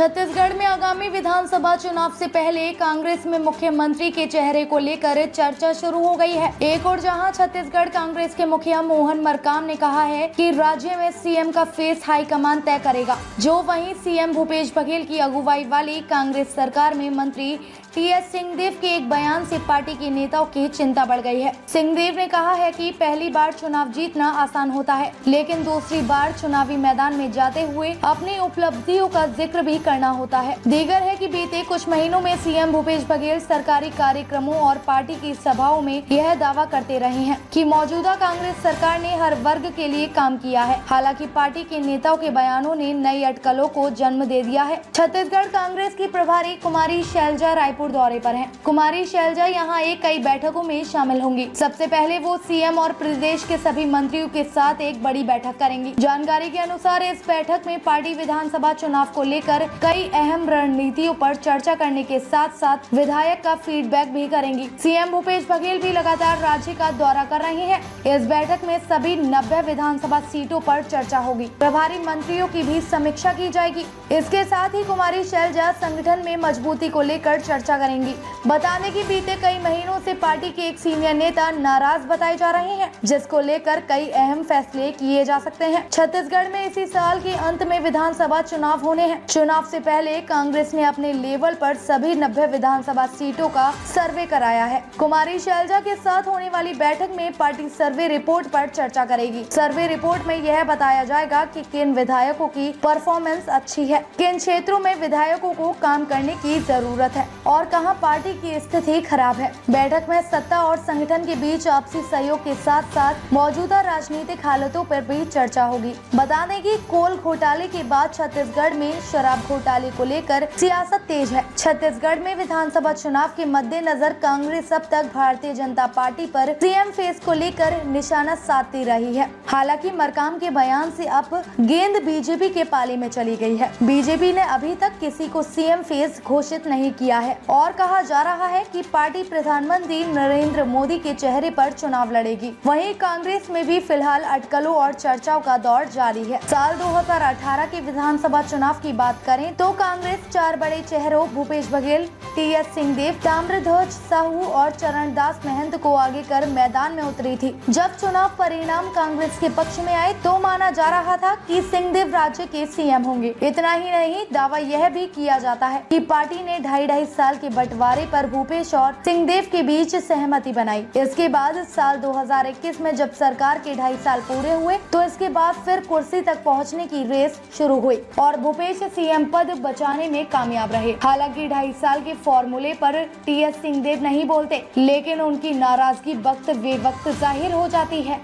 छत्तीसगढ़ में आगामी विधानसभा चुनाव से पहले कांग्रेस में मुख्यमंत्री के चेहरे को लेकर चर्चा शुरू हो गई है। एक और जहां छत्तीसगढ़ कांग्रेस के मुखिया मोहन मरकाम ने कहा है कि राज्य में सीएम का फेस हाईकमान तय करेगा, जो वहीं सीएम भूपेश बघेल की अगुवाई वाली कांग्रेस सरकार में मंत्री टीएस सिंहदेव के एक बयान से पार्टी के नेताओं की चिंता बढ़ गई है। सिंहदेव ने कहा है कि पहली बार चुनाव जीतना आसान होता है, लेकिन दूसरी बार चुनावी मैदान में जाते हुए अपनी उपलब्धियों का जिक्र भी करना होता है। दीगर है कि बीते कुछ महीनों में सीएम भूपेश बघेल सरकारी कार्यक्रमों और पार्टी की सभाओं में यह दावा करते रहे हैं कि मौजूदा कांग्रेस सरकार ने हर वर्ग के लिए काम किया है। हालांकि पार्टी के नेताओं के बयानों ने नई अटकलों को जन्म दे दिया है। छत्तीसगढ़ कांग्रेस की प्रभारी कुमारी शैलजा रायपुर दौरे पर हैं। कुमारी शैलजा यहाँ एक कई बैठकों में शामिल होंगी। सबसे पहले वो सीएम और प्रदेश के सभी मंत्रियों के साथ एक बड़ी बैठक करेंगी। जानकारी के अनुसार इस बैठक में पार्टी विधानसभा चुनाव को लेकर कई अहम रणनीतियों पर चर्चा करने के साथ साथ विधायक का फीडबैक भी करेंगी। सीएम भूपेश बघेल भी लगातार राज्य का दौरा कर रहे हैं। इस बैठक में सभी 90 विधानसभा सीटों पर चर्चा होगी। प्रभारी मंत्रियों की भी समीक्षा की जाएगी। इसके साथ ही कुमारी शैलजा संगठन में मजबूती को लेकर चर्चा करेंगी। बता दें कि बीते कई महीनों से पार्टी के एक सीनियर नेता नाराज बताए जा रहे हैं, जिसको लेकर कई अहम फैसले किए जा सकते हैं। छत्तीसगढ़ में इसी साल के अंत में विधानसभा चुनाव होने हैं। चुनाव से पहले कांग्रेस ने अपने लेवल पर सभी 90 विधानसभा सीटों का सर्वे कराया है। कुमारी शैलजा के साथ होने वाली बैठक में पार्टी सर्वे रिपोर्ट पर चर्चा करेगी। सर्वे रिपोर्ट में यह बताया जाएगा कि किन विधायकों की परफॉर्मेंस अच्छी है, किन क्षेत्रों में विधायकों को काम करने की जरूरत है और कहां पार्टी की स्थिति खराब है। बैठक में सत्ता और संगठन के बीच आपसी सहयोग के साथ साथ मौजूदा राजनीतिक हालतों पर भी चर्चा होगी। बता दें कि कोल घोटाले के बाद छत्तीसगढ़ में शराब घोटाले को लेकर सियासत तेज है। छत्तीसगढ़ में विधानसभा चुनाव के मद्देनजर कांग्रेस अब तक भारतीय जनता पार्टी पर सीएम फेस को लेकर निशाना साधती रही है। हालांकि मरकाम के बयान से अब गेंद बीजेपी के पाले में चली गई है। बीजेपी ने अभी तक किसी को सीएम फेस घोषित नहीं किया है और कहा जा रहा है कि पार्टी प्रधानमंत्री नरेंद्र मोदी के चेहरे पर चुनाव लड़ेगी। वहीं कांग्रेस में भी फिलहाल अटकलों और चर्चाओं का दौर जारी है। साल 2018 के विधानसभा चुनाव की बात करें तो कांग्रेस 4 बड़े चेहरों भूपेश बघेल, टीएस सिंहदेव, ताम्रध्वज साहू और चरणदास महंत को आगे कर मैदान में उतरी थी। जब चुनाव परिणाम कांग्रेस के पक्ष में आए तो माना जा रहा था कि सिंहदेव राज्य के सीएम होंगे। इतना ही नहीं, दावा यह भी किया जाता है कि पार्टी ने 2.5 साल के बंटवारे पर भूपेश और सिंहदेव के बीच सहमति बनाई। इसके बाद साल 2021 में जब सरकार के 2.5 साल पूरे हुए तो इसके बाद फिर कुर्सी तक पहुंचने की रेस शुरू हुई और भूपेश सीएम पद बचाने में कामयाब रहे। हालांकि 2.5 साल के फॉर्मूले पर टीएस सिंहदेव नहीं बोलते, लेकिन उनकी नाराजगी वक्त बे वक्त जाहिर हो जाती है।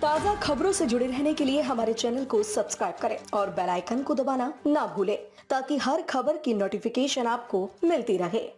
ताज़ा खबरों से जुड़े रहने के लिए हमारे चैनल को सब्सक्राइब करें और बेल आइकन को दबाना ना भूलें, ताकि हर खबर की नोटिफिकेशन आपको मिलती रहे।